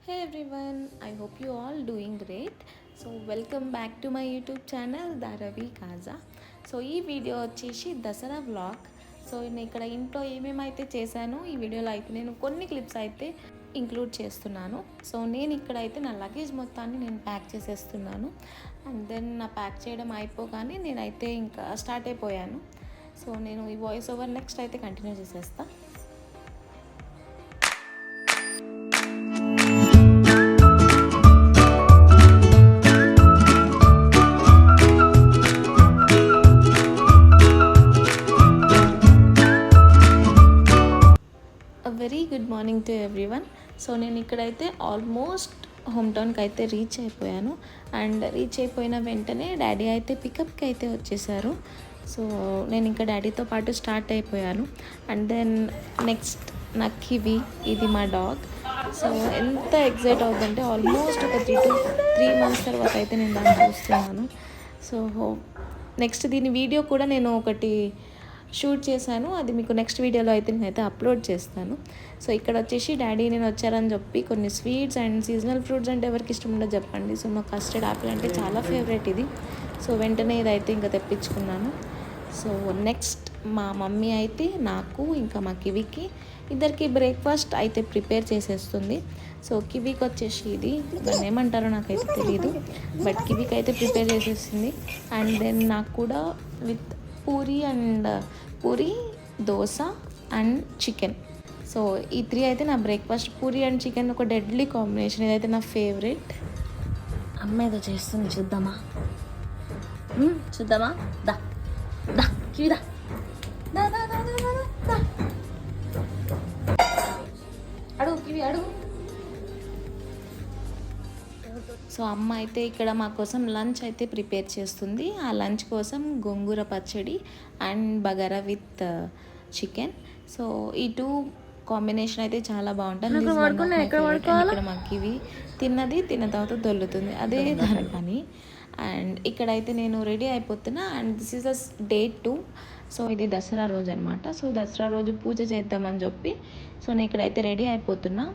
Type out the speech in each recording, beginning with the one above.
Hey everyone, I hope you all doing great. So welcome back to my YouTube channel Dharavi Kaza. So ఈ video వచ్చేసి Dasara vlog. So నేను ఇక్కడ ఇంట్లో ఏమేమైతే చేశానో ఈ వీడియోలో అయితే నేను కొన్ని క్లిప్స్ అయితే ఇంక్లూడ్ చేస్తున్నాను. సో నేను ఇక్కడైతే నా లగేజ్ మొత్తాన్ని నేను ప్యాక్ చేసేస్తున్నాను. అండ్ దెన్ నా ప్యాక్ చేయడం అయిపోగానే నేనైతే ఇంకా స్టార్ట్ అయిపోయాను. సో నేను ఈ వాయిస్ ఓవర్ నెక్స్ట్ అయితే కంటిన్యూ చేసేస్తాను. Very good morning to everyone. So నేను ఇక్కడైతే ఆల్మోస్ట్ హోమ్ టౌన్కి అయితే రీచ్ అయిపోయాను. అండ్ రీచ్ అయిపోయిన వెంటనే డాడీ అయితే పికప్కి అయితే వచ్చేసారు. సో నేను ఇంకా డాడీతో పాటు స్టార్ట్ అయిపోయాను. అండ్ దెన్ నెక్స్ట్ నా కివి, ఇది మా డాగ్. సో ఎంత ఎగ్జైట్ అవుతుందంటే ఆల్మోస్ట్ ఒక 3 months తర్వాత అయితే నేను దాన్ని చూస్తున్నాను. సో నెక్స్ట్ దీని వీడియో కూడా నేను ఒకటి షూట్ చేశాను, అది మీకు నెక్స్ట్ వీడియోలో అయితే నేనైతే అప్లోడ్ చేస్తాను. సో ఇక్కడ వచ్చేసి డాడీ నేను వచ్చారని చెప్పి కొన్ని స్వీట్స్ అండ్ సీజనల్ ఫ్రూట్స్ అంటే ఎవరికి ఇష్టం ఉండదో చెప్పండి. సో మా కస్టర్డ్ యాపిల్ అంటే చాలా ఫేవరెట్ ఇది. సో వెంటనే ఇదైతే ఇంకా తెప్పించుకున్నాను. సో నెక్స్ట్ మా మమ్మీ అయితే నాకు ఇంకా మా కివికి ఇద్దరికి బ్రేక్ఫాస్ట్ అయితే ప్రిపేర్ చేసేస్తుంది. సో కివికి వచ్చేసి ఇది దాన్ని ఏమంటారో నాకైతే తెలియదు, బట్ కివికి అయితే ప్రిపేర్ చేసేసింది. అండ్ దెన్ నాకు కూడా with puri dosa and chicken. So ఈ 3 అయితే నా బ్రేక్ఫాస్ట్. పూరి అండ్ చికెన్ ఒక డెడ్లీ కాంబినేషన్, ఇదైతే నా ఫేవరెట్. అమ్మ ఏదో చేస్తుంది, చూద్దామా చూద్దామా. దా దా కివి దా దా దా దా దా దా. అడుగు కివి అడుగు. సో అమ్మ అయితే ఇక్కడ మా కోసం లంచ్ అయితే ప్రిపేర్ చేస్తుంది. ఆ లంచ్ కోసం గోంగూర పచ్చడి and bagara with chicken. So ఈ 2 కాంబినేషన్ అయితే చాలా బాగుంటుంది. ఇక్కడ మాకు ఇవి తిన్న తర్వాత దొల్లుతుంది, అదే దాని పని. అండ్ ఇక్కడైతే నేను రెడీ అయిపోతున్నా. And this is day 2. So ఇది దసరా రోజు అనమాట. సో దసరా రోజు పూజ చేద్దామని చెప్పి సో నేను ఇక్కడైతే రెడీ అయిపోతున్నా.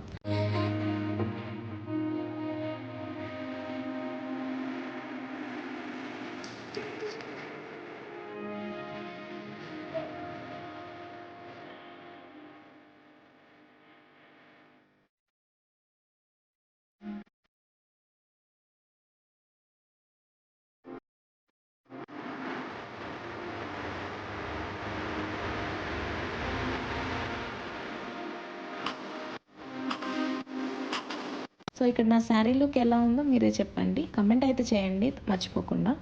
సో ఇక్కడ నా శారీ లుక్ ఎలా ఉందో మీరే చెప్పండి, కమెంట్ అయితే చేయండి మర్చిపోకుండా.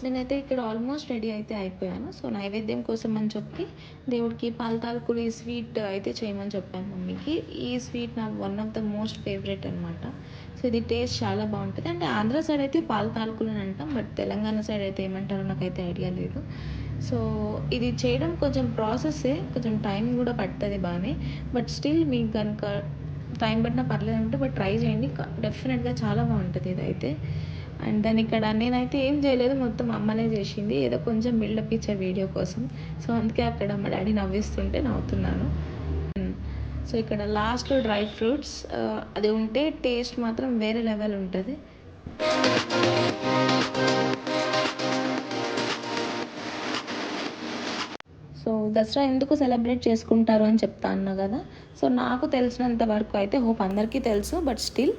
నేనైతే ఇక్కడ ఆల్మోస్ట్ రెడీ అయితే అయిపోయాను. సో నైవేద్యం కోసం అని చెప్పి దేవుడికి పాలతాలకులు ఈ స్వీట్ అయితే చేయమని చెప్పాను మమ్మీకి. ఈ స్వీట్ నాకు one of the most favourite అనమాట. సో ఇది టేస్ట్ చాలా బాగుంటుంది. అంటే ఆంధ్ర సైడ్ అయితే పాలతాలకులు అని అంటాం, బట్ తెలంగాణ సైడ్ అయితే ఏమంటారో నాకైతే ఐడియా లేదు. సో ఇది చేయడం కొంచెం ప్రాసెస్సే, కొంచెం టైం కూడా పడుతుంది బాగానే. బట్ స్టిల్ మీకు కనుక టైం పట్టినా పర్లేదు అంటే బట్ ట్రై చేయండి, డెఫినెట్గా చాలా బాగుంటుంది ఇదైతే. అండ్ దాని ఇక్కడ నేనైతే ఏం చేయలేదు, మొత్తం అమ్మనే చేసింది, ఏదో కొంచెం బిల్డప్ ఇచ్చే వీడియో కోసం. సో అందుకే అక్కడ మా డాడీ నవ్విస్తుంటే నవ్వుతున్నాను. సో ఇక్కడ లాస్ట్లో డ్రై ఫ్రూట్స్ అది ఉంటే టేస్ట్ మాత్రం వేరే లెవెల్ ఉంటుంది. సో దసరా ఎందుకు సెలబ్రేట్ చేసుకుంటారు అని చెప్తా అన్నా కదా. సో నాకు తెలిసినంత వరకు అయితే హోప్ అందరికీ తెలుసు, బట్ స్టిల్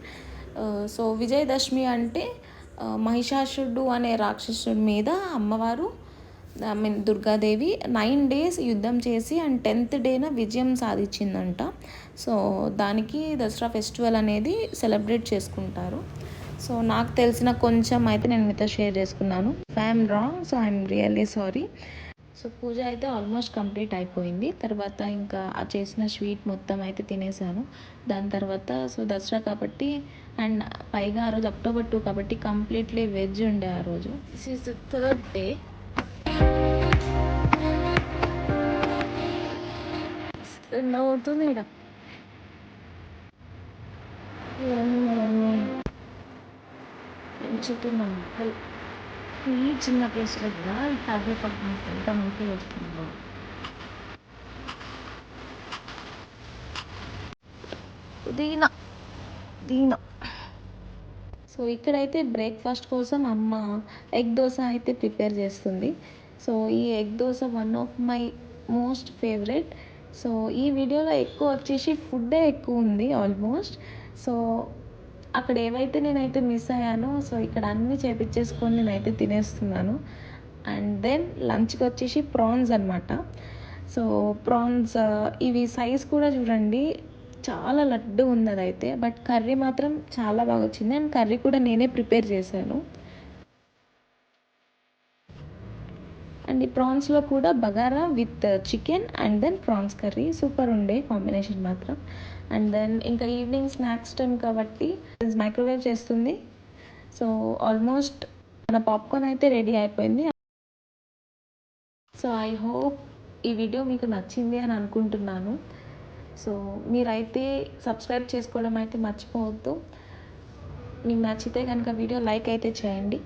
సో విజయదశమి అంటే మహిషాసురుడు అనే రాక్షసుడి మీద అమ్మవారు దుర్గాదేవి 9 days యుద్ధం చేసి అండ్ 10th డేన విజయం సాధించిందంట. సో దానికి దసరా ఫెస్టివల్ అనేది సెలబ్రేట్ చేసుకుంటారు. సో నాకు తెలిసిన కొంచెం అయితే నేను మీతో షేర్ చేసుకున్నాను. If I'm wrong so I'm really sorry. So పూజ అయితే ఆల్మోస్ట్ కంప్లీట్ అయిపోయింది. తర్వాత ఇంకా ఆ చేసిన స్వీట్ మొత్తం అయితే తినేసాను. దాని తర్వాత సో దసరా కాబట్టి అండ్ పైగా ఆ రోజు October 2 కాబట్టి కంప్లీట్లీ వెజ్ ఉండే ఆ రోజు. This is the 3rd day. అవుతుంది ఇక్కడ కూర్చుంటున్నాం. ఈ చిన్న ప్లేస్‌లో కూడా ఈ కరివేపాకు మనకి ఎంత మంచిగా వస్తుందో. పుదీనా, పుదీనా. సో ఇక్కడైతే బ్రేక్ఫాస్ట్ కోసం అమ్మ ఎగ్ దోశ అయితే ప్రిపేర్ చేస్తుంది. సో ఈ egg dosa one of my most favourite. So ఈ వీడియోలో ఎక్కువ వచ్చేసి ఫుడ్డే ఎక్కువ ఉంది ఆల్మోస్ట్. సో అక్కడ ఏవైతే నేనైతే మిస్ అయ్యానో సో ఇక్కడ అన్నీ చేపించేసుకొని నేనైతే తినేస్తున్నాను. అండ్ దెన్ లంచ్కి వచ్చేసి ప్రాన్స్ అనమాట. సో ప్రాన్స్ ఇవి సైజ్ కూడా చూడండి, చాలా లడ్డు ఉంది అదైతే. బట్ కర్రీ మాత్రం చాలా బాగా వచ్చింది. అండ్ కర్రీ కూడా నేనే ప్రిపేర్ చేశాను. అండ్ ఈ ప్రాన్స్లో కూడా bagara with chicken and then prawns curry super ఉండే కాంబినేషన్ మాత్రం. అండ్ దెన్ ఇంకా ఈవినింగ్ స్నాక్స్ టైం కాబట్టి మైక్రోవేవ్ చేస్తుంది. సో ఆల్మోస్ట్ మన పాప్కార్న్ అయితే రెడీ అయిపోయింది. సో ఐ హోప్ ఈ వీడియో మీకు నచ్చింది అని అనుకుంటున్నాను. సో మీరైతే సబ్స్క్రైబ్ చేసుకోవడం అయితే మర్చిపోవద్దు. మీకు నచ్చితే కనుక వీడియో లైక్ అయితే చేయండి.